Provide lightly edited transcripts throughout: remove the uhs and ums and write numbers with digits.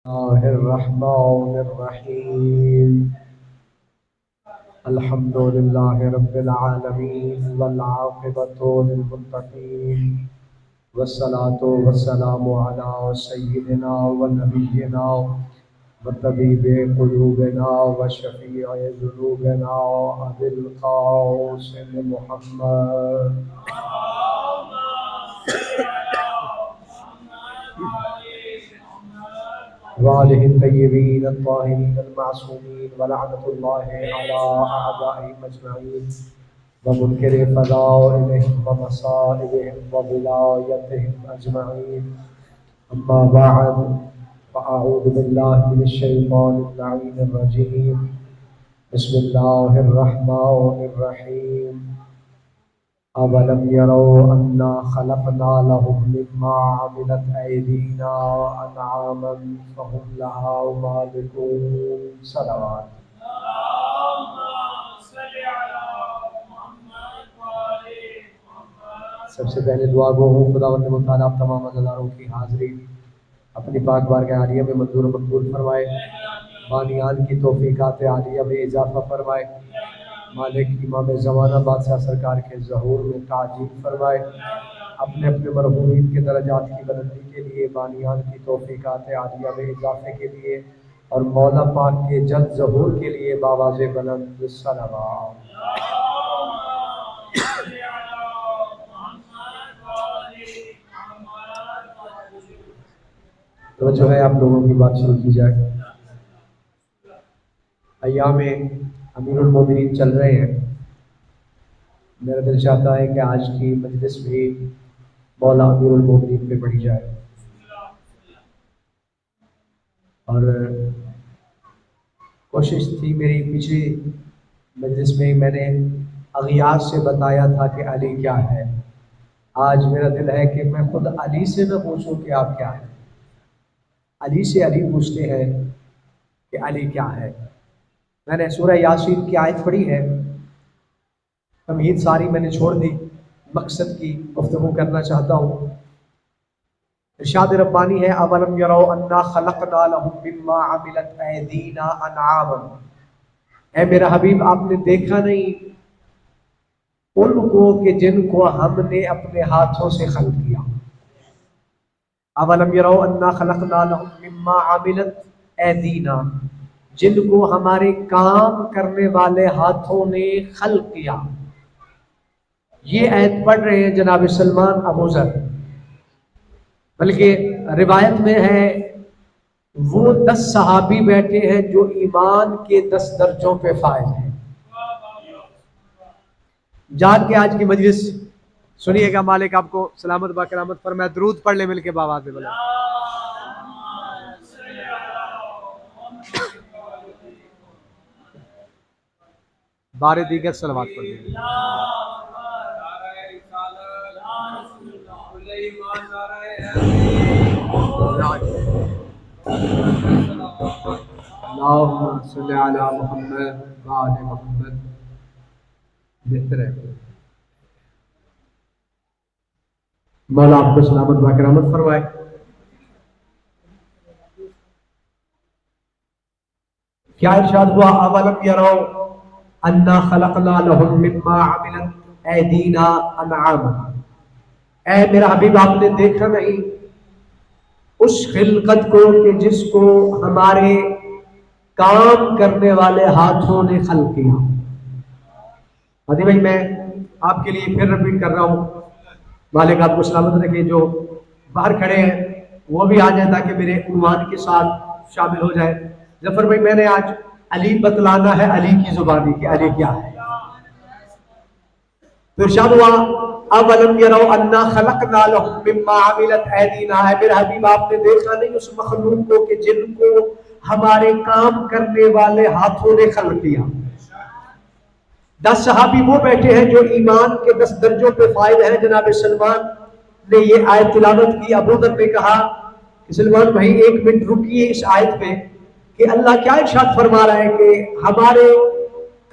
الله الرحمن الرحيم. الحمد لله رب العالمين والعاقبة للمتقين والصلاة والسلام على سيدنا ونبينا وطبيب قلوبنا وشفيع ذنوبنا أبي القاسم محمد وآله الطيبين الطاهرين المعصومين ولعنة الله على أعدائهم أجمعين ومنكر فضائلهم ومصائبهم وولايتهم أجمعين. أما بعد فأعوذ بالله من الشيطان اللعين الرجيم. بسم الله الرحمن الرحيم. أولم يروا أنا خلقنا لهم مما عملت أيدينا أنعاما فهم لها مالكون. صلوات. سب سے پہلے دعا گو ہوں خداوند متعال آپ تمام عزاداروں کی حاضری اپنی پاک بارگاہ عالیہ میں منظور و مقبول فرمائے، بانیان کی توفیقات عالیہ میں اضافہ فرمائے، مالک امام زمانہ بادشاہ سرکار کے ظہور میں تعجیل فرمائے، اپنے اپنے مرحومین کے درجات کی بلندی کے لیے، بانیان کی توفیقات عالیہ میں اضافے کے لیے اور مولا پاک کے جلد ظہور کے لیے باواز بلند صلوات۔ تو جو ہے آپ لوگوں کی بات شروع کی جائے۔ ایام امیر المومنین چل رہے ہیں، میرا دل چاہتا ہے کہ آج کی مجلس بھی مولا امیر المومنین پہ پڑھی جائے، اور کوشش تھی میری پچھلی مجلس میں نے اغیاث سے بتایا تھا کہ علی کیا ہے۔ آج میرا دل ہے کہ میں خود علی سے نہ پوچھوں کہ آپ کیا ہیں، علی سے علی پوچھتے ہیں کہ علی کیا ہے۔ میں نے سورہ یاسین کی آیت پڑھی ہے، تمہید ساری میں نے چھوڑ دی، مقصد کی گفتگو کرنا چاہتا ہوں۔ ارشاد ربانی ہے اولم یروا انا خلقنا لهم مما عملت ایدینا انعاما، اے میرا حبیب آپ نے دیکھا نہیں ان کو کہ جن کو ہم نے اپنے ہاتھوں سے خلق کیا۔ اولم یروا انا خلقنا لهم مما عملت ایدینا، جن کو ہمارے کام کرنے والے ہاتھوں نے خلق کیا۔ یہ آیت پڑھ رہے ہیں جناب سلمان ابو ذر، بلکہ روایت میں ہے وہ 10 صحابی بیٹھے ہیں جو ایمان کے 10 درجوں پہ فائز ہیں۔ جان کے آج کی مجلس سنیے گا، مالک آپ کو سلامت با کرامت فرمائے۔ درود پڑھ لے مل کے باواز بلا۔ بار دیگر صلوات پڑھ لیں۔ اللہم صلی علی محمد وآل محمد۔ بہتر ہے مولا آپ کو سلامت با کرامت فرمائے۔ کیا ارشاد ہوا اولم یروا انا خلقنا لهم مما عملت ایدینا انعاما، اے میرا حبیب آپ نے دیکھا نہیں اس خلقت کو کہ جس کو ہمارے کام کرنے والے ہاتھوں نے خلق کیا۔ ہادی بھائی میں آپ کے لیے پھر رپیٹ کر رہا ہوں، مالک آپ کو سلامت رکھے، جو باہر کھڑے ہیں وہ بھی آ جائیں تاکہ میرے عنوان کے ساتھ شامل ہو جائے۔ ظفر بھائی میں نے آج علی بتلانا ہے، علی کی زبانی کہ علی کیا ہے۔ تو ارشاد ہوا اولم یروا انا خلقنا لهم مما عملت ایدینا، اے میرے حبیب آپ نے دیکھا نہیں اس مخلوق کو کہ جن کو ہمارے کام کرنے والے ہاتھوں نے خلق کیا۔ 10 صحابی وہ بیٹھے ہیں جو ایمان کے 10 درجوں پہ فائز ہیں۔ جناب سلمان نے یہ آیت تلاوت کی، ابو ذر نے کہا کہ سلمان بھائی 1 منٹ رکیے اس آیت پہ کہ اللہ کیا ارشاد فرما رہا ہے کہ ہمارے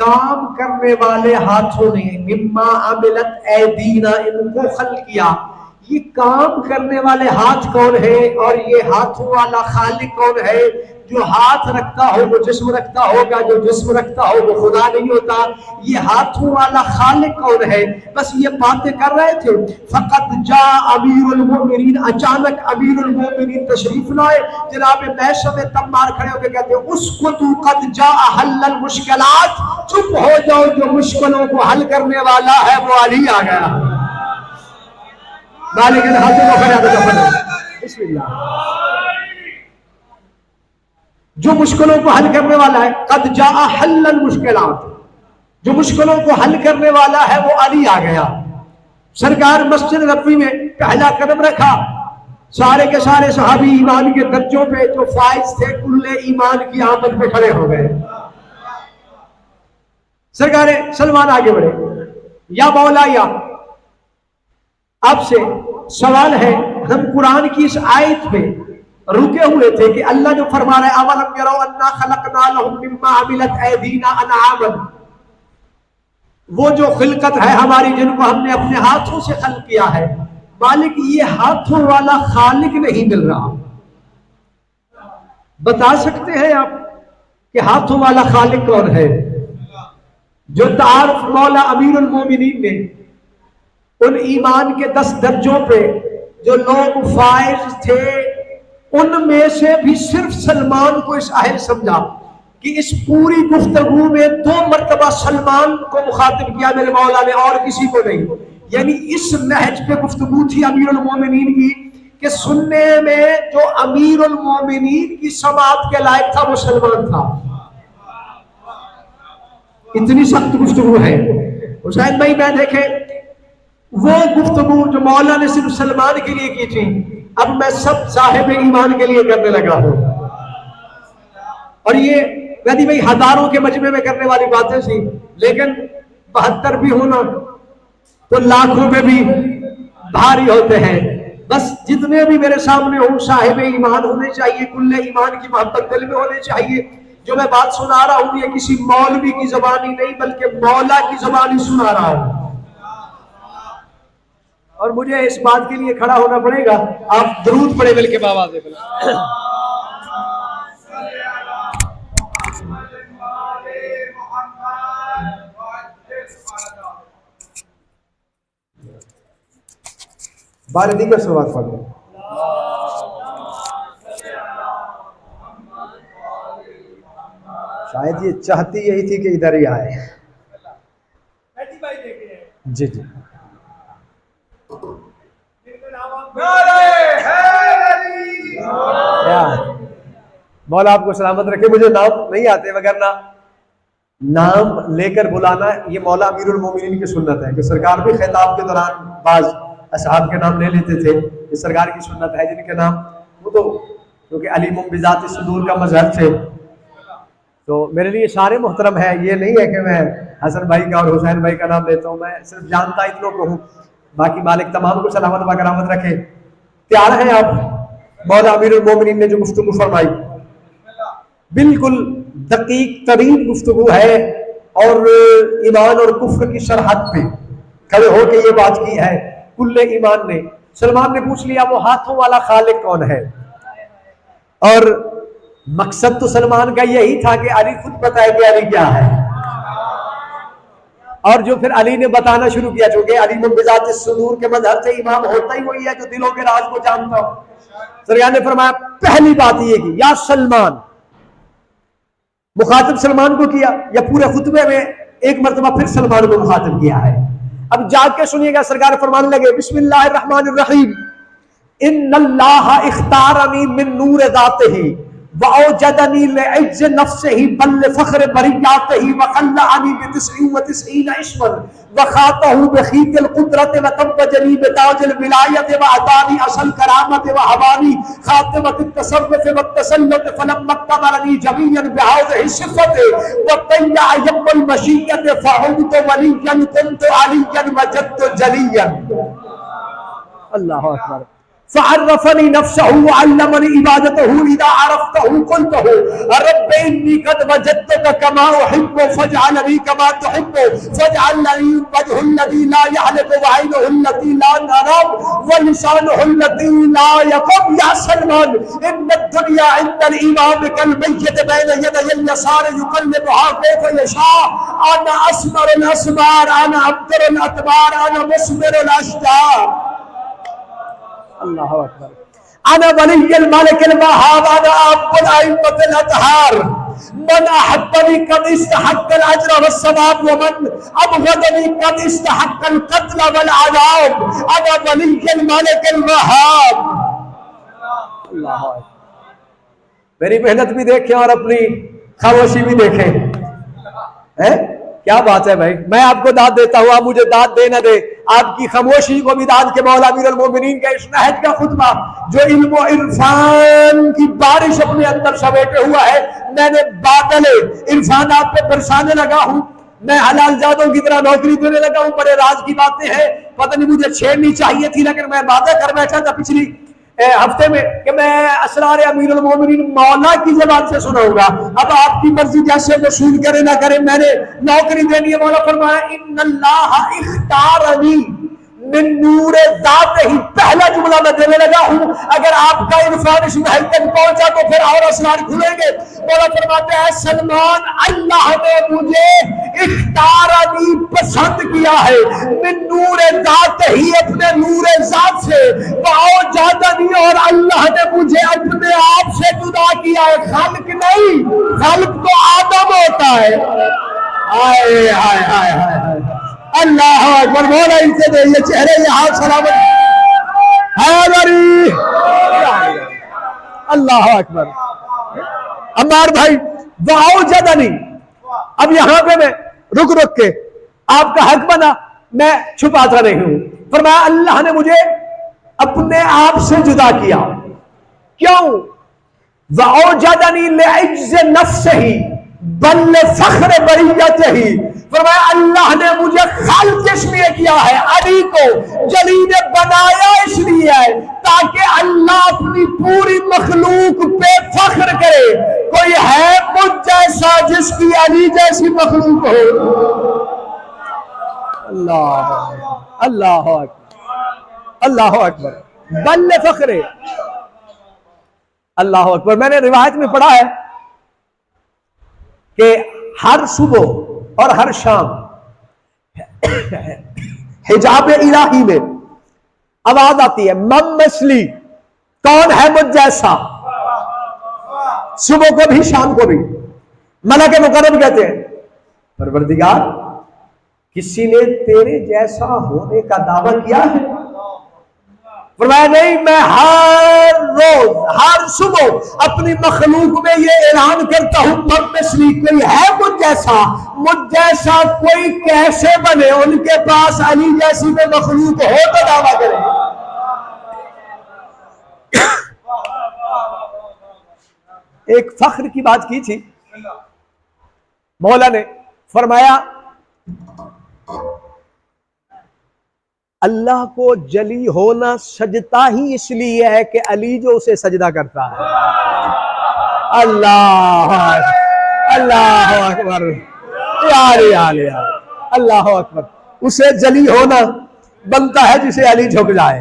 کام کرنے والے ہاتھوں نے مما عملت ایدینا ان کو خلق کیا۔ یہ کام کرنے والے ہاتھ کون ہے اور یہ ہاتھوں والا خالق کون ہے؟ جو ہاتھ رکھتا ہو وہ جسم رکھتا ہوگا، جو جسم رکھتا ہو وہ خدا نہیں ہوتا۔ یہ ہاتھوں والا خالق کون ہے؟ بس یہ باتیں کر رہے تھے۔ فقط جا امیر المومنین، اچانک امیر المومنین تشریف لائے۔ جناب میثم تمار کھڑے ہو کے کہتے ہیں اسکتوا قد جاء حل المشکلات، چپ ہو جاؤ، جو مشکلوں کو حل کرنے والا ہے وہ علی آ گیا۔ مالک ہاتھوں کو کھڑا کرو، بسم اللہ۔ جو مشکلوں کو حل کرنے والا ہے، قد جاء حل المشکلات، جو مشکلوں کو حل کرنے والا ہے وہ علی آ گیا۔ سرکار مسجد نبوی میں پہلا قدم رکھا، سارے کے سارے صحابی ایمان کے درجوں پہ جو فائز تھے کل ایمان کی آمد پہ کھڑے ہو گئے۔ سرکار سلمان آگے بڑھے، یا مولا یا آپ سے سوال ہے، ہم قرآن کی اس آیت پہ رکے ہوئے تھے کہ اللہ جو فرما رہا ہے اولم یروا انا خلقنا لهم مما عملت ایدینا انعاما، وہ جو خلقت ہے ہماری جن کو ہم نے اپنے ہاتھوں سے خلق کیا ہے، مالک یہ ہاتھوں والا خالق نہیں مل رہا۔ بتا سکتے ہیں آپ کہ ہاتھوں والا خالق کون ہے؟ جو تعارف مولا امیر المومنین نے ان ایمان کے 10 درجوں پہ جو لوگ فائز تھے ان میں سے بھی صرف سلمان کو اس اہل سمجھا کہ اس پوری گفتگو میں 2 مرتبہ سلمان کو مخاطب کیا میرے مولا نے، اور کسی کو نہیں۔ یعنی اس نہج پہ گفتگو تھی امیر المومنین کی کہ سننے میں جو امیر المومنین کی سماعت کے لائق تھا وہ سلمان تھا۔ اتنی سخت گفتگو ہے۔ حسین بھائی میں دیکھے وہ گفتگو جو مولا نے صرف سلمان کے لیے کی تھی، اب میں سب صاحب ایمان کے لیے کرنے لگا ہوں۔ اور یہ کہتی بھائی ہزاروں کے مجمع میں کرنے والی باتیں تھی، لیکن 72 بھی ہونا تو لاکھوں میں بھی بھاری ہوتے ہیں۔ بس جتنے بھی میرے سامنے ہوں صاحب ایمان ہونے چاہیے، کل ایمان کی محبت دل میں ہونے چاہیے۔ جو میں بات سنا رہا ہوں یہ کسی مولوی کی زبانی نہیں بلکہ مولا کی زبانی سنا رہا ہوں، اور مجھے اس بات کے لیے کھڑا ہونا پڑے گا۔ آپ درود پڑھے مل کے باواز دے بلا۔ والدین کا سوال پڑھ لیں۔ شاید یہ چاہتی یہی تھی کہ ادھر ہی آئے۔ جی جی مولا آپ کو سلامت رکھے۔ مجھے نام نہیں آتے وگرنہ نام لے کر بلانا یہ مولا امیر المومنین کی سنت ہے کہ سرکار بھی خطاب کے دوران بعض اصحاب کے نام لے لیتے تھے، یہ سرکار کی سنت ہے جن کے نام وہ تو کیونکہ علیم بذات الصدور کا مظہر تھے، تو میرے لیے سارے محترم ہے۔ یہ نہیں ہے کہ میں حسن بھائی کا اور حسین بھائی کا نام لیتا ہوں، میں صرف جانتا اتنوں کو ہوں، باقی مالک تمام کو سلامت و کرامت رکھے۔ تیار ہیں آپ؟ مولا امیر المومنین نے جو گفتگو فرمائی بالکل دقیق ترین گفتگو ہے، اور ایمان اور کفر کی سرحد پہ کھڑے ہو کے یہ بات کی ہے کل ایمان نے۔ سلمان نے پوچھ لیا وہ ہاتھوں والا خالق کون ہے، اور مقصد تو سلمان کا یہی تھا کہ علی خود بتائے کہ علی کیا ہے، اور جو پھر علی نے بتانا شروع کیا، چونکہ علی بذات الصدور کے مظہر سے امام ہوتا ہی وہی ہے جو دلوں کے راز کو جانتا ہو۔ سرکار نے فرمایا پہلی بات یہ کی یا سلمان، مخاطب سلمان کو کیا، یا پورے خطبے میں ایک مرتبہ پھر سلمان کو مخاطب کیا ہے؟ اب جاگ کے سنیے گا، سرکار فرمانے لگے بسم اللہ الرحمن الرحیم، ان اللہ اختارنی من نور ذاتہ وأوجدني لعز نفسه بل لفخر برياته وخلعني ب99 اسما وخاطه بخيط القدرة وتوجني بتاج الولاية وأعطاني أصل الكرامة وهباني خاتمة التصرف والتسلط فلما اقتدرني جميعا بهذه الصفة وطيع يم المشيئة فعمت وليا كنت عليا وجدت جليا۔ اللہ اکبر۔ فعرفني نفسه وعلمني عبادته اذا عرفته قلته رب اني قد وجدتك كما احب فاجعلني كما تحب فاجعلني وجه الذي لا يحلق وعينه التي لا تنام ولسانه الذي لا يقوم. يا سلمان ان الدنيا عند الامام كالميت بين يدي اليسار يقلبها كيف يشاء. انا اسمر الاسمار انا ابتر الاطمار انا مسمر الاشجار. اللہ اکبر. انا ولی الملک الوهاب انا اب الائمة الاطهار. من احبني قد استحق الاجر والثواب ومن ابغضني قد استحق القتل والعذاب. انا ولی الملک الوهاب. اللہ اکبر. میری محنت بھی دیکھیں اور اپنی خاموشی بھی دیکھیں. کیا بات ہے بھائی. میں آپ کو داد دیتا ہوں, آپ مجھے داد دے نہ دے, آپ کی خاموشی کو بھی داد کے مولا امیر المومنین کا اس نہج کا خطبہ جو علم و عرفان کی بارش اپنے اندر سمیٹے ہوا ہے. میں نے بادل عرفان آپ پہ برسانے لگا ہوں. میں حلال زادوں کی طرح نوکری دینے لگا ہوں. بڑے راز کی باتیں ہیں, پتہ نہیں مجھے چھیڑنی چاہیے تھی لیکن میں وعدہ کر بیٹھا تھا پچھلی ہفتے میں کہ میں اسرار امیر المومنین مولا کی زبان سے سناؤں گا. اب آپ کی مرضی جیسے وصول کرے نہ کرے, میں نے نوکری دینی ہے. مولا فرمایا ان اللہ اختارنی من نور ذات ہی. پہلا جملہ میں دینے لگا ہوں. اگر آپ کا عرفان اس محل تک پہنچا تو پھر اور اسرار کھلیں گے. مولا فرماتے ہیں سلمان اللہ نے مجھے اختارنی پسند کیا ہے من نور ذات ہی, اپنے نور ذات سے. واوجدنی, اور اللہ نے مجھے اپنے آپ سے جدا کیا ہے. خالق نہیں, خالق تو آدم ہوتا ہے. آئے آئے آئے آئے. اللہ اکبر. مولا ان سے دے یہ چہرے یہاں سلامت حیدری. اللہ اکبر. عمار بھائی واوجدنی. اب یہاں پہ میں رک کے آپ کا حق بنا, میں چھپاتا نہیں ہوں. فرمایا اللہ نے مجھے اپنے آپ سے جدا کیا. کیوں؟ واوجدنی لعجز نفسہ بل فخر بریتہ. فرمایا اللہ نے مجھے خالق اس لیے کیا ہے, علی کو جلی نے بنایا اس لیے ہے تاکہ اللہ اپنی پوری مخلوق پہ فخر کرے. کوئی ہے مجھ جیسا جس کی علی جیسی مخلوق ہو. اللہ اللہ اکبر. اللہ اکبر. بل فخر. اللہ اکبر. میں نے روایت میں پڑھا ہے کہ ہر صبح اور ہر شام حجاب الہی میں آواز آتی ہے من مثلی, کون ہے مجھ جیسا. صبح کو بھی شام کو بھی. ملک مقرب کہتے ہیں پروردگار کسی نے تیرے جیسا ہونے کا دعویٰ کیا ہے؟ فرمایا نہیں, میں ہر روز ہر صبح اپنی مخلوق میں یہ اعلان کرتا ہوں من مثلی, کوئی ہے مجھ جیسا. مجھ جیسا کوئی کیسے بنے, ان کے پاس علی جیسی میں مخلوق ہو تو دعویٰ کرے. ایک فخر کی بات کی تھی مولا نے. فرمایا اللہ کو جلی ہونا سجدہ ہی اس لیے ہے کہ علی جو اسے سجدہ کرتا ہے. اللہ اللہ اکبر. اللہ اکبر. اسے جلی ہونا بنتا ہے جسے علی جھک جائے.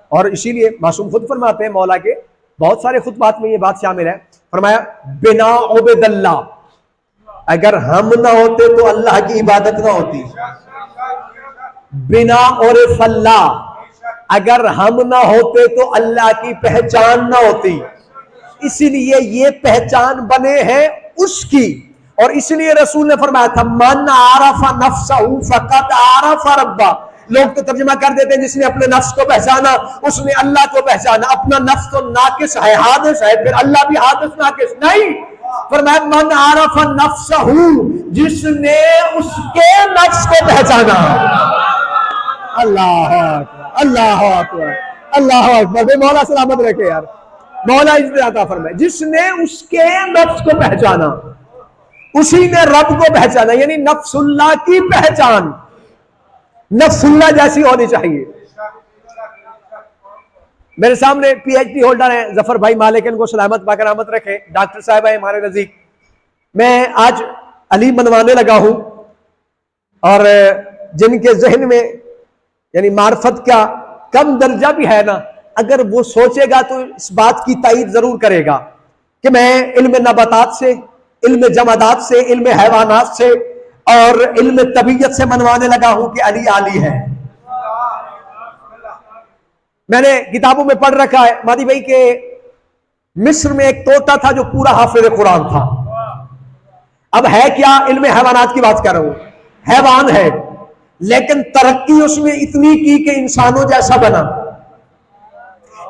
اور اسی لیے معصوم خود فرماتے ہیں, مولا کے بہت سارے خطبات میں یہ بات شامل ہے. فرمایا بنا عبد اللہ, اگر ہم نہ ہوتے تو اللہ کی عبادت نہ ہوتی. بنا عرف اللہ, اگر ہم نہ ہوتے تو اللہ کی پہچان نہ ہوتی. اسی لیے یہ پہچان بنے ہیں اس کی. اور اس لیے رسول نے فرمایا تھا من عرف نفسہ فقد عرف ربہ. لوگ تو ترجمہ کر دیتے ہیں جس نے اپنے نفس کو پہچانا اس نے اللہ کو پہچانا. اپنا نفس تو ناقص ہے, حادث ہے, پھر اللہ بھی حادث ناقص نہیں. فرمایا من عرف نفسہ, جس نے اس کے نفس کو پہچانا. اللہ اکبر. اللہ اکبر. اللہ اکبر. مولا سلامت رکھے یار. مولا عزت عطا فرمائے. جس نے اس کے نفس کو پہچانا اسی نے رب کو پہچانا. یعنی نفس اللہ کی پہچان نفس اللہ جیسی ہونی چاہیے. میرے سامنے پی ایچ ڈی ہولڈر ہیں ظفر بھائی مالک، ان کو سلامت پاک رحمت رکھے، ڈاکٹر صاحب ہیں ہمارے نزدیک. میں آج علی منوانے لگا ہوں، اور جن کے ذہن میں یعنی معرفت کا کم درجہ بھی ہے نا، اگر وہ سوچے گا تو اس بات کی تائید ضرور کرے گا کہ میں علم نباتات سے، علم جمادات سے، علم حیوانات سے اور علم طبیعت سے منوانے لگا ہوں کہ علی عالی ہے. میں نے کتابوں میں پڑھ رکھا ہے مادی بھائی کہ مصر میں ایک طوطا تھا جو پورا حافظ قرآن تھا. اب ہے کیا، علم حیوانات کی بات کر رہا ہوں، حیوان ہے لیکن ترقی اس میں اتنی کی کہ انسانوں جیسا بنا.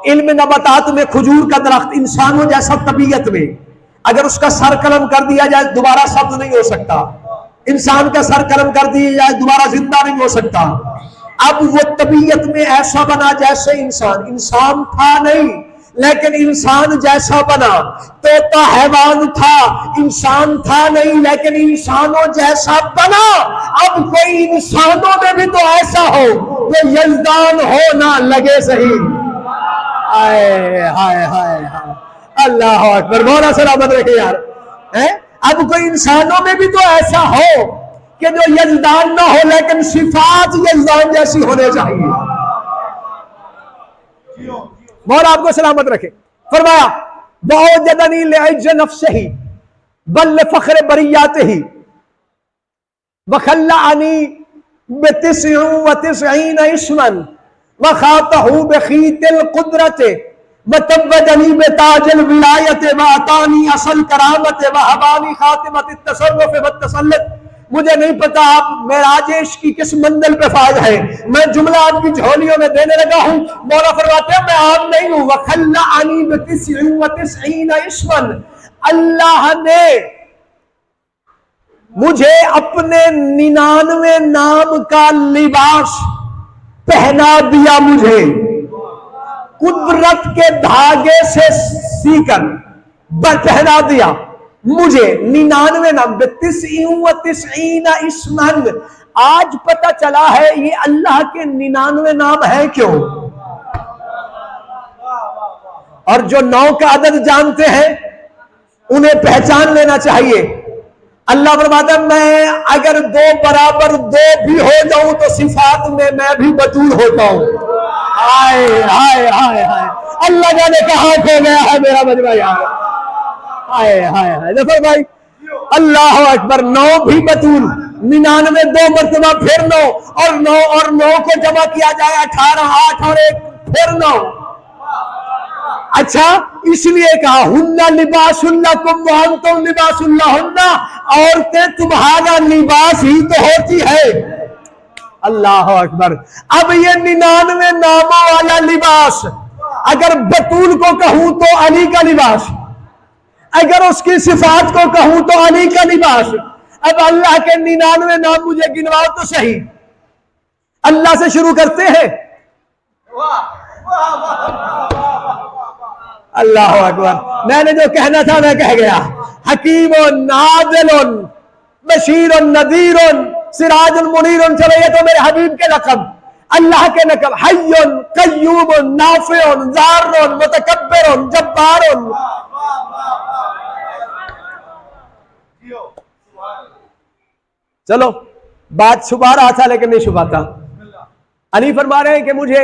علم نباتات میں کھجور کا درخت انسانوں جیسا طبیعت میں، اگر اس کا سر قلم کر دیا جائے دوبارہ سبز نہیں ہو سکتا، انسان کا سر قلم کر دیا جائے دوبارہ زندہ نہیں ہو سکتا. اب وہ طبیعت میں ایسا بنا جیسے انسان تھا نہیں لیکن انسان جیسا بنا. طوطا حیوان تھا، انسان تھا نہیں لیکن انسانوں جیسا بنا. اب کوئی انسانوں میں بھی تو ایسا ہو جو یزدان ہو نہ لگے صحیح. ہائے ہائے ہائے ہائے، اللہ اکبر، مولا سلامت رکھے یار. اب کوئی انسانوں میں بھی تو ایسا ہو کہ جو یزدان نہ ہو لیکن صفات یزدان جیسی ہونے چاہیے. مولا آپ کو سلامت رکھے. فرمایا وَأَوْجَدَنِي لِعِجِّ نَفْسِهِ بَلْ لِفَخْرِ بَرِيَّاتِهِ وَخَلَّعَنِي ب99 اسما وخاطه بخيط القدرة وتوجني بتاج الولایت وعطانی اصل کرامت وحبانی خاتمت التصرف والتسلط. مجھے نہیں پتا آپ معراج عشق کی کس منزل پہ فائز ہے، میں جملہ آپ کی جھولیوں میں دینے لگا ہوں. مولا فرماتے ہیں میں عام نہیں ہوں. وَخَلَّعَنِي ب99 اسما، اللہ نے مجھے اپنے 99 نام کا لباس پہنا دیا. مجھے قدرت کے دھاگے سے سی کر پہنا دیا. مجھے 99 نام، 99 اسمن. آج پتہ چلا ہے یہ اللہ کے 99 نام ہے کیوں. اور جو 9 کا عدد جانتے ہیں انہیں پہچان لینا چاہیے. اللہ فرماتا ہے میں اگر 2 برابر 2 بھی ہو جاؤں تو صفات میں بھی بطول ہوتا ہوں. ہائے ہائے ہائے ہائے، اللہ جانے کہاں کھو گیا ہے میرا مجمع یار. ہائے ہائے ہائے، ظفر بھائی اللہ اکبر. 9 بھی بطول، 99 2 مرتبہ پھر 9 اور 9 کو جمع کیا جائے 18، 8 اور 1 پھر 9. اچھا اس لیے کہا ہن لباس لکم وانتم لباس لہن، عورتیں تمہارا لباس ہی تو ہوتی ہے. اللہ اکبر. اب یہ 99 ناموں والا لباس اگر بطول کو کہوں تو علی کا لباس، اگر اس کی صفات کو کہوں تو علی کا لباس. اب اللہ کے 99 نام مجھے گنواؤ تو صحیح. اللہ سے شروع کرتے ہیں. اللہ اکبر. میں نے جو کہنا تھا میں کہہ گیا. حکیم نادل بشیر نذیر سراج منیر. چلو یہ تو میرے حبیب کے لقب، اللہ کے لقب. حی قیوم نافع ضار متکبر جبار. چلو بات چھپا رہا تھا لیکن نہیں چھپاتا. علی فرما رہے ہیں کہ مجھے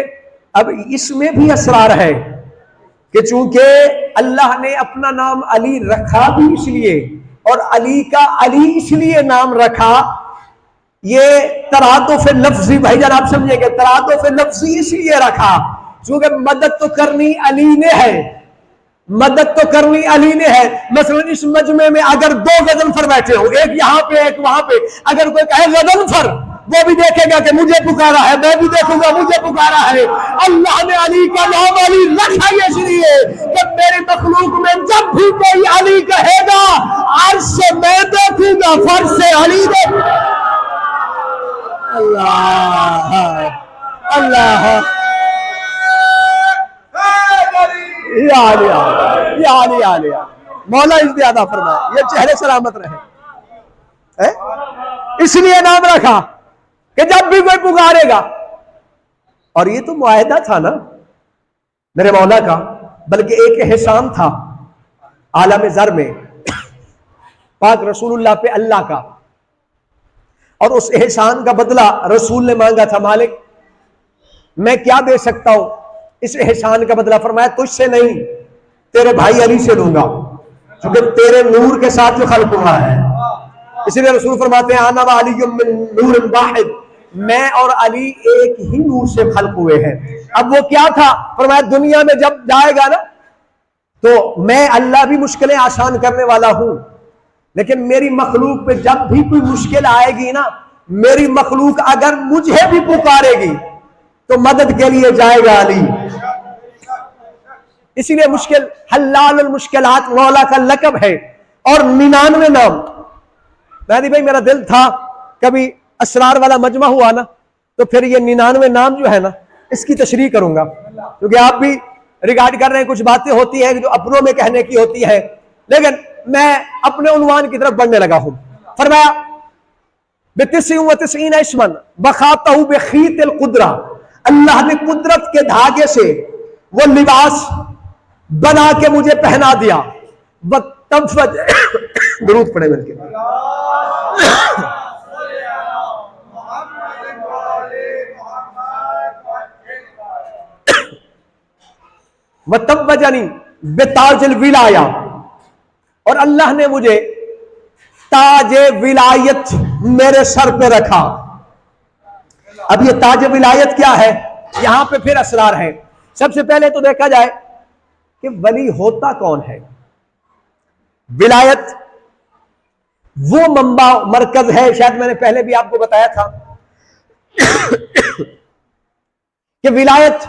اب اس میں بھی اسرار ہے کہ چونکہ اللہ نے اپنا نام علی رکھا بھی اس لیے اور علی کا علی اس لیے نام رکھا. یہ ترادف لفظی، بھائی جان آپ سمجھے کہ ترادف لفظی اس لیے رکھا چونکہ مدد تو کرنی علی نے ہے، مدد تو کرنی علی نے ہے. مثلا اس مجمع میں اگر 2 غضنفر بیٹھے ہو، ایک یہاں پہ ایک وہاں پہ، اگر کوئی کہے غضنفر وہ بھی دیکھے گا کہ مجھے پکارا ہے، میں بھی دیکھوں گا مجھے پکارا ہے. اللہ نے علی کا نام علی رکھا اس لیے کہ میری مخلوق میں جب بھی کوئی علی کہے گا عرش سے میں دیکھوں گا، فرش سے علی دیکھوں گا. اللہ اللہ یا علی یا علی یا علی. مولا ازدیادہ فرمائے یہ چہرے سلامت رہے. اس لیے نام رکھا کہ جب بھی کوئی پکارے گا. اور یہ تو معاہدہ تھا نا، میرے مولا کا، بلکہ ایک احسان تھا عالم زر میں پاک رسول اللہ پہ اللہ کا، اور اس احسان کا بدلہ رسول نے مانگا تھا، مالک میں کیا دے سکتا ہوں اس احسان کا بدلہ؟ فرمایا تجھ سے نہیں، تیرے بھائی علی سے لوں گا، کیونکہ تیرے نور کے ساتھ جو خلق ہوا ہے۔ اسی لیے رسول فرماتے ہیں انا و علی من نور واحد، میں اور علی ایک ہی نور سے خلق ہوئے ہیں۔ اب وہ کیا تھا؟ فرمایا دنیا میں جب جائے گا نا تو میں اللہ بھی مشکلیں آسان کرنے والا ہوں، لیکن میری مخلوق پہ جب بھی کوئی مشکل آئے گی نا، میری مخلوق اگر مجھے بھی پکارے گی تو مدد کے لیے جائے گا علی۔ اسی لیے مشکل حلال المشکلات مولا کا لقب ہے۔ اور 99 نام، مہدی بھائی میرا دل تھا کبھی اسرار والا مجمع ہوا نا تو پھر یہ 99 نام جو ہے نا اس کی تشریح کروں گا، کیونکہ آپ بھی ریگارڈ کر رہے ہیں، کچھ باتیں ہوتی ہیں جو اپنوں میں کہنے کی ہوتی ہے، لیکن میں اپنے عنوان کی طرف بڑھنے لگا ہوں۔ فرمایا ب99 اسمن بخاتہ بخیت القدرہ، اللہ نے قدرت کے دھاگے سے وہ لباس بنا کے مجھے پہنا دیا۔ درود پڑھے مل کے۔ وتوجنی بتاج الولایہ، اور اللہ نے مجھے تاج ولایت میرے سر پہ رکھا۔ اب یہ تاج ولایت کیا ہے؟ یہاں پہ پھر اسرار ہے۔ سب سے پہلے تو دیکھا جائے کہ ولی ہوتا کون ہے۔ ولایت وہ منبع مرکز ہے، شاید میں نے پہلے بھی آپ کو بتایا تھا کہ ولایت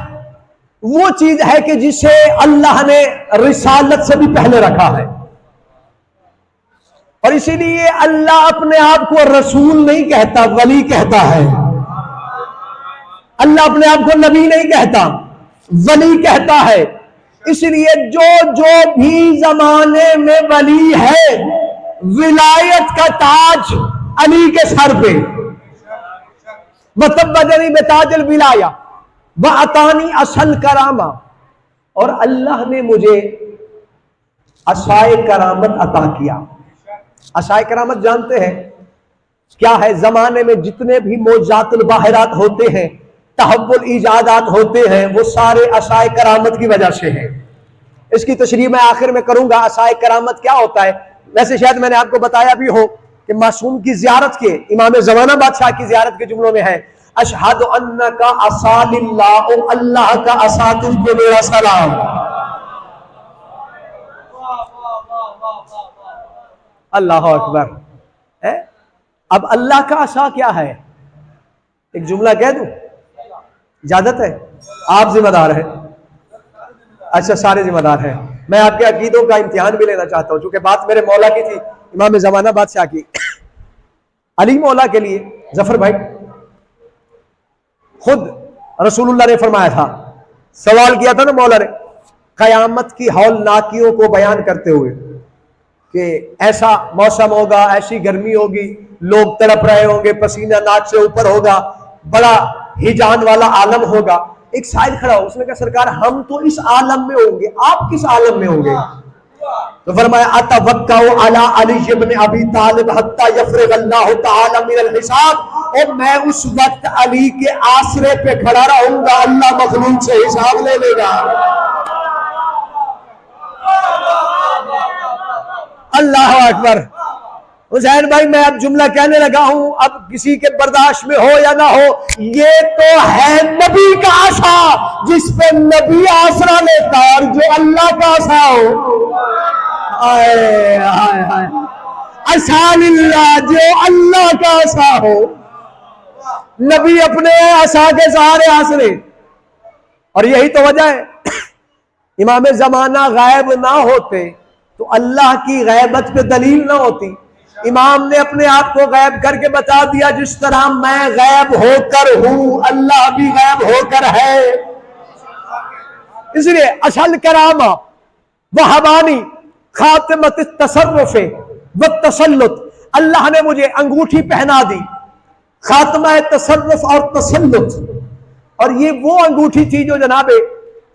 وہ چیز ہے کہ جسے اللہ نے رسالت سے بھی پہلے رکھا ہے، اور اسی لیے اللہ اپنے آپ کو رسول نہیں کہتا، ولی کہتا ہے۔ اللہ اپنے آپ کو نبی نہیں کہتا، ولی کہتا ہے۔ اس لیے جو بھی زمانے میں ولی ہے، ولایت کا تاج علی کے سر پہ۔ وتوجنی بتاج الولایہ وَأَتَانِي اصل کرامہ، اور اللہ نے مجھے عصائے کرامت عطا کیا۔ عصائے کرامت جانتے ہیں کیا ہے؟ زمانے میں جتنے بھی معجزات الباہرات ہوتے ہیں، تحول ایجادات ہوتے ہیں، وہ سارے عصائے کرامت کی وجہ سے ہیں۔ اس کی تشریح میں آخر میں کروں گا۔ عصائے کرامت کیا ہوتا ہے؟ ویسے شاید میں نے آپ کو بتایا بھی ہو کہ معصوم کی زیارت کے، امام زمانہ بادشاہ کی زیارت کے جملوں میں ہے اشہد انک عصا للہ، اللہ کا عصا تجھ پہ میرا سلام۔ اللہ اکبر۔ اب اللہ کا عصا کیا ہے؟ ایک جملہ کہہ دوں؟ اجازت ہے؟ آپ ذمہ دار ہیں؟ اچھا سارے ذمہ دار ہیں۔ میں آپ کے عقیدوں کا امتحان بھی لینا چاہتا ہوں، چونکہ بات میرے مولا کی تھی، امام زمانہ بادشاہ کی۔ علی مولا کے لیے ظفر بھائی خود رسول اللہ نے فرمایا تھا، سوال کیا تھا نا مولا نے قیامت کی ہولناکیوں کو بیان کرتے ہوئے کہ ایسا موسم ہوگا، ایسی گرمی ہوگی، لوگ تڑپ رہے ہوں گے، پسینہ ناک سے اوپر ہوگا، بڑا ہیجان والا عالم ہوگا۔ ایک سائل کھڑا ہو، اس نے کہا سرکار ہم تو اس عالم میں ہوں گے، آپ کس عالم میں ہوں گے؟ تو فرمایا اتوقع علی علی بن ابی طالب حتی یفرغ اللہ تعالی من الحساب، اور میں اس وقت علی کے آسرے پہ کھڑا رہوں گا، اللہ مخلوق سے حساب لے لے گا۔ اللہ اکبر۔ حسین بھائی میں اب جملہ کہنے لگا ہوں، اب کسی کے برداشت میں ہو یا نہ ہو، یہ تو ہے نبی کا عصا جس پہ نبی آسرا لیتا، اور جو اللہ کا عصا ہو، عصا للہ، جو اللہ کا عصا ہو، نبی اپنے عصا کے سہارے آسرے۔ اور یہی تو وجہ ہے امام زمانہ غائب نہ ہوتے تو اللہ کی غیبت پہ دلیل نہ ہوتی۔ امام نے اپنے آپ کو غائب کر کے بتا دیا، جس طرح میں غائب ہو کر ہوں، اللہ بھی غائب ہو کر ہے۔ اس لیے اصل کرامہ وہبانی خاتمت التصرف والتسلط، اللہ نے مجھے انگوٹھی پہنا دی، خاتمہ تصرف اور تسلط۔ اور یہ وہ انگوٹھی تھی جو جناب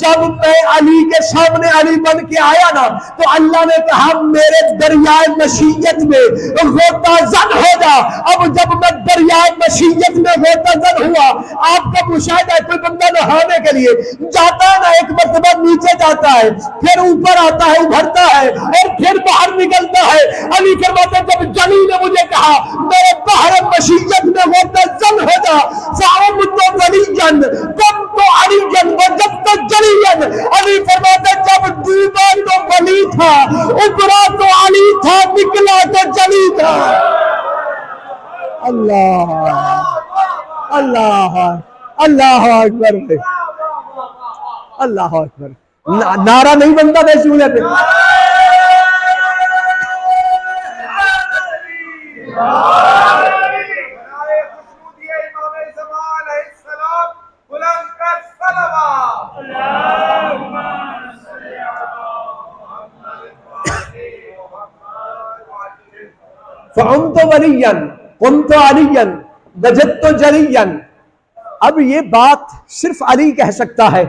جب میں علی کے سامنے علی بن کے آیا نا تو اللہ نے کہا میرے دریائے مشیت میں غوطہ زن ہو جا. اب جب میں دریائے مشیت میں غوطہ زن ہوا, آپ کا مشاہدہ ہے, کوئی بندہ نہانے کے لیے جاتا ہے نا, ایک مرتبہ نیچے جاتا ہے, پھر اوپر آتا ہے, ابھرتا ہے اور پھر باہر نکلتا ہے. علی فرماتے ہیں جب جلی نے مجھے کہا میرے بحر مشیت میں غوطہ زن ہو جا, فعمت ولیجن کم تو علیجن وجدت جلیجن. علی فرماتے ہیں جب ڈوبا تو ولی تھا, ابھرا تو علی تھا, نکلا تو جلی تھا. اللہ اللہ اللہ اکبر, اللہ اکبر. نعرہ نہیں بنتا تھا اس جملے پہ. فعمت ولیا قمت علیا وجدت جلیا. اب یہ بات صرف علی کہہ سکتا ہے,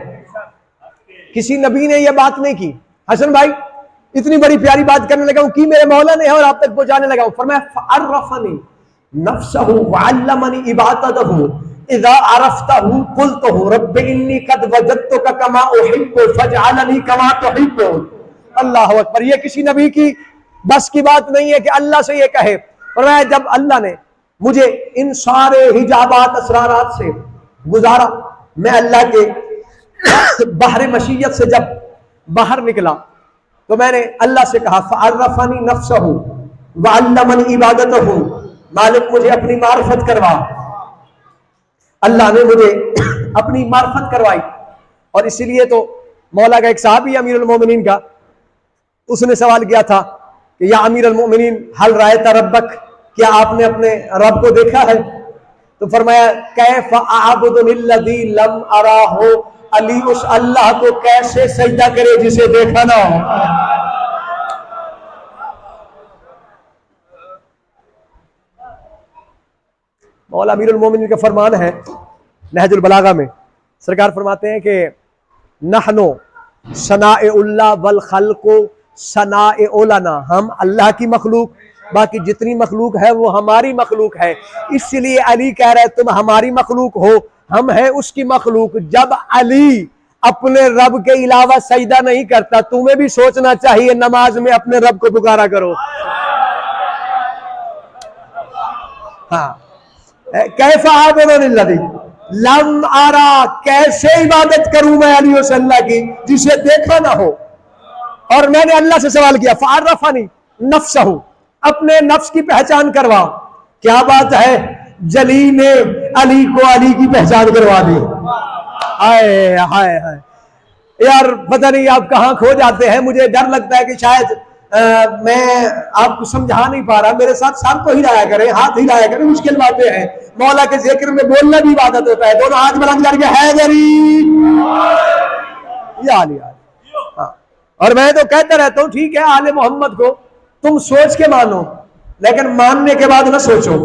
کسی نبی نے یہ بات نہیں کی. حسن بھائی اتنی بڑی پیاری بات کرنے لگا ہوں کی میرے مولا نے ہے اور آپ تک پہنچانے لگا ہوں. فرمایا فعرفنی نفسہ وعلمنی عبادتہ اذا عرفتہ قلتہ رب انی قد وجدتک کما احب فاجعلنی کما تحب. اللہ اکبر. یہ کسی نبی کی بس کی بات نہیں ہے کہ اللہ سے یہ کہے. فرمایا جب اللہ نے مجھے ان سارے حجابات اسرارات سے گزارا, میں اللہ کے بحر مشیت سے جب باہر نکلا تو میں نے اللہ سے کہا فعرفنی نفسہ وعلمنی عبادتہ, مالک مجھے اپنی معرفت کروا. اللہ نے مجھے اپنی معرفت کروائی. اور اسی لیے تو مولا کا ایک صحابی امیر المومنین کا, اس نے سوال کیا تھا کہ یا امیر المومنین حل رأیت ربک, کیا آپ نے اپنے رب کو دیکھا ہے؟ تو فرمایا کیف اعبد الذی لم اراہ, علی اس اللہ کو کیسے سجدہ کرے جسے دیکھا نہ ہو. مولا امیر المومنین کا فرمان ہے نہج البلاغہ میں, سرکار فرماتے ہیں کہ نحنو ثناء اللہ والخلق ثناء لنا, ہم اللہ کی مخلوق, باقی جتنی مخلوق ہے وہ ہماری مخلوق ہے. اس لیے علی کہہ رہے تم ہماری مخلوق ہو, ہم ہیں اس کی مخلوق. جب علی اپنے رب کے علاوہ سجدہ نہیں کرتا, تمہیں بھی سوچنا چاہیے نماز میں اپنے رب کو پکارا کرو. ہاں کیف اعبد الذی لم ارا, کیسے عبادت کروں میں علی سے اللہ کی جسے دیکھا نہ ہو. اور میں نے اللہ سے سوال کیا فعرفنی نفسہ, اپنے نفس کی پہچان کروا. کیا بات ہے, جلی نے علی کو علی کی پہچان کروا دی. ہائے ہائے ہائے یار, پتہ نہیں آپ کہاں کھو جاتے ہیں. مجھے ڈر لگتا ہے کہ شاید میں آپ کو سمجھا نہیں پا رہا. میرے ساتھ سر کو ہلایا کریں, ہاتھ ہلایا کریں, مشکل باتیں ہیں. مولا کے ذکر میں بولنا بھی عبادت ہوتا ہے. دونوں ہاتھ بلند کر کے ہے غریب یا علی. ہاں, اور میں تو کہتا رہتا ہوں ٹھیک ہے آل محمد کو تم سوچ کے مانو, لیکن ماننے کے بعد نہ سوچو.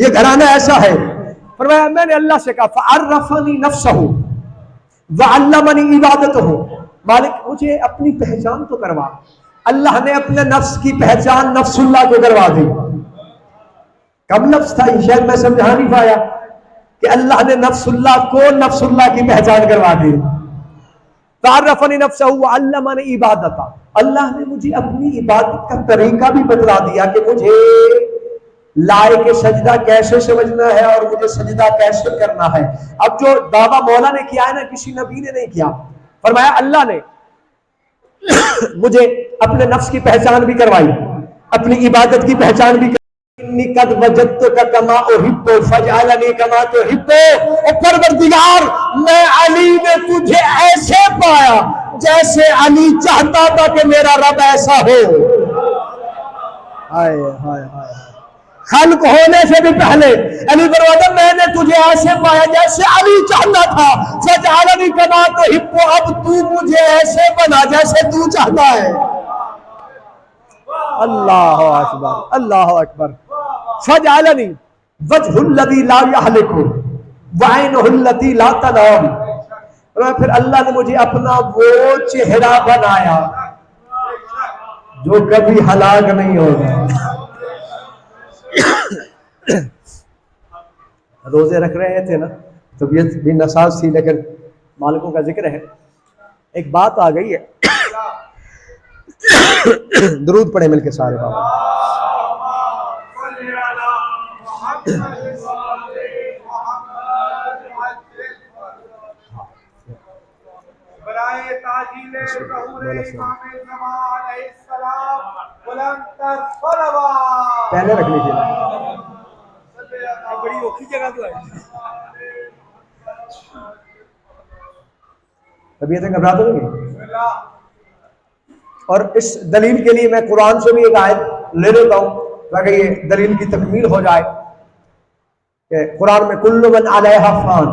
یہ گھرانہ ایسا ہے. فرمایا میں نے اللہ سے کہا فعرفنی نفسہ وعلمنی عبادتہ, مالک مجھے اپنی پہچان تو کروا. اللہ نے اپنے نفس کی پہچان نفس اللہ کو کروا دی. کب نفس تھا یہ شاید میں سمجھا نہیں پایا کہ اللہ نے نفس اللہ کو نفس اللہ کی پہچان کروا دی. تعرفنی نفسہ وعلمنی عبادتہ, اللہ نے مجھے اپنی عبادت کا طریقہ بھی بتلا دیا کہ مجھے لائے کے سجدہ کیسے سمجھنا ہے اور مجھے سجدہ کیسے کرنا ہے. اب جو دعویٰ مولا نے کیا ہے نا, کسی نبی نے نہیں کیا. فرمایا اللہ نے مجھے اپنے نفس کی پہچان بھی کروائی, اپنی عبادت کی پہچان بھی کروائی. انی قد وجدتک کما احب فاجعلنی کما تحب. او پروردگار میں علی نے تجھے ایسے پایا جیسے علی چاہتا تھا کہ میرا رب ایسا ہو. ہائے ہائے ہائے, خلق ہونے سے بھی پہلے علی فرماتا میں نے تجھے ایسے پایا جیسے علی چاہتا تھا. فاجعلنی کما تحب, اب تو مجھے ایسے بنا جیسے تو چاہتا ہے. اللہ اکبر اللہ اکبر. فاجعلنی وجہ الذی لا یہلک وعینہ التی لا تنام. پھر اللہ نے مجھے اپنا وہ چہرہ بنایا جو کبھی ہلاک نہیں ہوگا. روزے رکھ رہے تھے نا, طبیعت بھی ناساز تھی, لیکن مالکوں کا ذکر ہے. ایک بات آ گئی ہے, درود پڑھے مل کے سارے بابا. پہلے رکھ لیجیے نا, بڑی اوکھی جگہ تو ہے. طبیعتیں گھبرا تو نہیں. اور اس دلیل کے لیے میں قرآن سے بھی ایک آیت لے لیتا ہوں تاکہ یہ دلیل کی تکمیل ہو جائے کہ قرآن میں کل من علیہا فان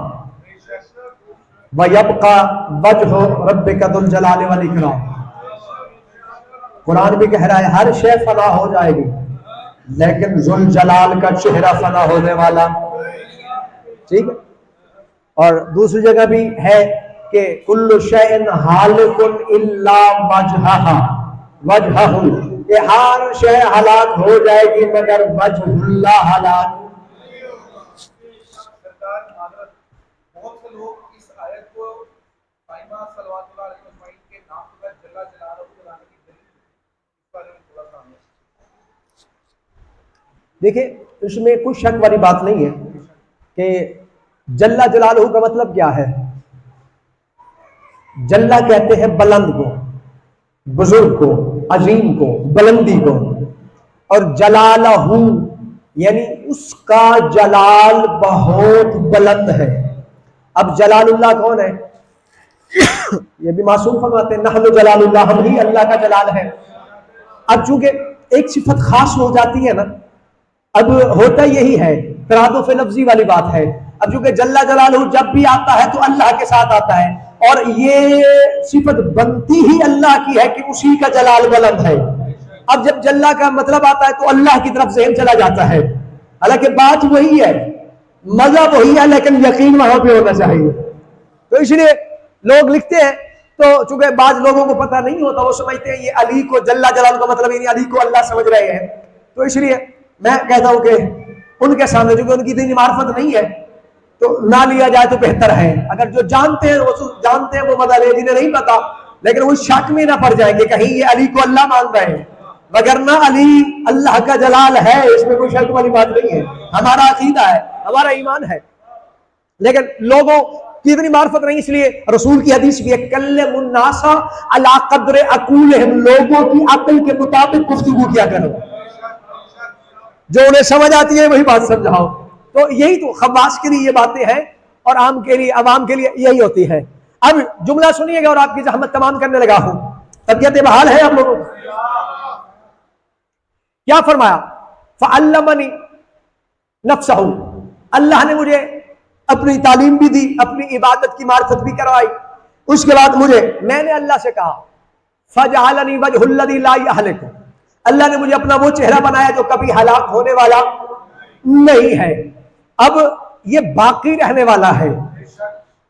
وَيَبْقَى وَجْهُ رَبِّكَ ذُو الْجَلَالِ وَالْإِكْرَامِ. قرآن بھی کہہ رہا ہے ہر شے فنا ہو جائے گی لیکن ذو الجلال کا چہرہ فنا ہونے والا. ٹھیک ہے. اور دوسری جگہ بھی ہے کہ کل شیء ہالک الا وجہہ, کہ ہر شے ہلاک ہو جائے گی مگر وجہ اللہ ہلاک. بہت سے لوگ اس آیت کو قائمہ صلوات اللہ علیہ وسلم کے نام پر جل جلالہ کو لانے کی دلیل اس بارے میں تھوڑا سا ہمیں. دیکھیں اس میں کوئی شک والی بات نہیں ہے کہ جل جلالہ کا مطلب کیا ہے. جلہ کہتے ہیں بلند کو, بزرگ کو, عظیم کو, بلندی کو, اور جلالہ یعنی اس کا جلال بہت بلند ہے. اب جلال اللہ کون ہے؟ یہ بھی معصوم فرماتے ہیں نحن جلال اللہ, ہم ہی اللہ کا جلال ہے. اب چونکہ ایک صفت خاص ہو جاتی ہے نا, اب ہوتا یہی ہے, ترادف لفظی والی بات ہے. اب چونکہ جل جلالہ جب بھی آتا ہے تو اللہ کے ساتھ آتا ہے, اور یہ صفت بنتی ہی اللہ کی ہے کہ اسی کا جلال بلند ہے. اب جب جلہ کا مطلب آتا ہے تو اللہ کی طرف ذہن چلا جاتا ہے, حالانکہ بات وہی ہے, مزہ وہی ہے, لیکن یقین وہاں پہ ہونا چاہیے. تو اس لیے لوگ لکھتے ہیں تو چونکہ بعض لوگوں کو پتہ نہیں ہوتا, وہ سمجھتے ہیں یہ علی کو جل جلالہ کا مطلب یعنی علی کو اللہ سمجھ رہے ہیں. تو اس لیے میں کہتا ہوں کہ ان کے سامنے چونکہ ان کی اتنی معرفت نہیں ہے تو نہ لیا جائے تو بہتر ہے. اگر جو جانتے ہیں وہ جانتے ہیں وہ مدد ہے, جنہیں نہیں پتا لیکن وہ شک میں نہ پڑ جائیں گے کہیں یہ علی کو اللہ مان رہے ہیں, وگرنہ علی اللہ کا جلال ہے, اس میں کوئی شک والی بات نہیں ہے. ہمارا عقیدہ ہے, ہمارا ایمان ہے, لیکن لوگوں کی اتنی معرفت نہیں. اس لیے رسول کی حدیث بھی ہے کلم الناس علی قدر عقولہم, لوگوں کی عقل کے مطابق گفتگو کیا کرو, جو انہیں سمجھ آتی ہے وہی بات سمجھاؤ. تو یہی تو خواص کے لیے یہ باتیں ہیں اور عام کے لیے عوام کے لیے یہی ہوتی ہے. اب جملہ سنیے گا اور آپ کی زحمت تمام کرنے لگا ہوں. طبیعت بحال ہے آپ لوگوں کو. کیا فرمایا؟ فعلمنی نفسہ, اللہ نے مجھے اپنی تعلیم بھی دی, اپنی عبادت کی معرفت بھی کروائی. اس کے بعد میں نے اللہ سے کہا فجعلنی وجہ الذی لا یہلک, اللہ نے مجھے اپنا وہ چہرہ بنایا جو کبھی ہلاک ہونے والا نہیں ہے. اب یہ باقی رہنے والا ہے,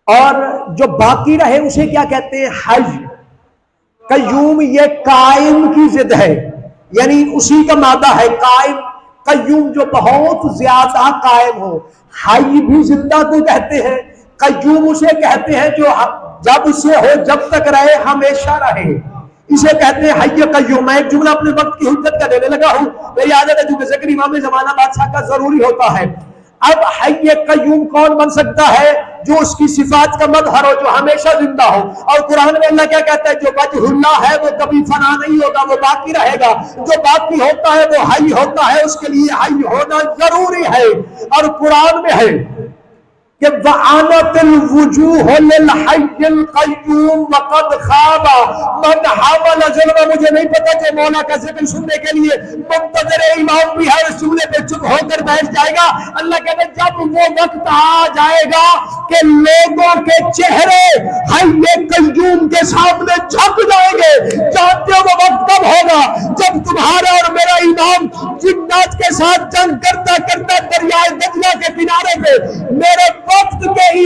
اور جو باقی رہے اسے کیا کہتے ہیں؟ حی. قیوم یہ قائم کی ضد ہے, یعنی اسی کا مادہ ہے قائم. قیوم جو بہت زیادہ قائم ہو. حی بھی زندہ کو کہتے ہیں, قیوم اسے کہتے ہیں جو جب سے ہو جب تک رہے, ہمیشہ رہے, اسے کہتے ہیں حی قیوم. میں ایک جملہ اپنے وقت کی حجت کا دینے لگا ہوں, میری عادت ہے چونکہ ذکر امام زمانہ بادشاہ کا ضروری ہوتا ہے. اب حی قیوم کون بن سکتا ہے؟ جو اس کی صفات کا مظہر ہو, جو ہمیشہ زندہ ہو. اور قرآن میں اللہ کیا کہتا ہے؟ جو وجہ اللہ ہے وہ کبھی فنا نہیں ہوگا, وہ باقی رہے گا. جو باقی ہوتا ہے وہ حی ہوتا ہے, اس کے لیے حی ہونا ضروری ہے. اور قرآن میں ہے کہ وَعَانَتِ الْوُجُوهُ لِلْحَيِّ الْقَيُّومِ وَقَدْ خَابَ مَنْ حَمَلَ ظُلْمًا. مجھے نہیں پتا کہ مولا کا ذکر سننے کے لیے منتظر امام بھی ہے, اس جملے پہ چپ ہو کر بیٹھ جائے گا. اللہ کہتے ہیں جب وہ وقت آ جائے گا کہ لوگوں کے چہرے حی قیوم کے سامنے جھک جائیں گے, جانتے ہو وہ وقت کب ہوگا؟ جب تمہارا اور میرا امام جنات کے ساتھ جنگ کرتا کرتا دریائے دجلہ کے کنارے پہ میرے وقت کے ہی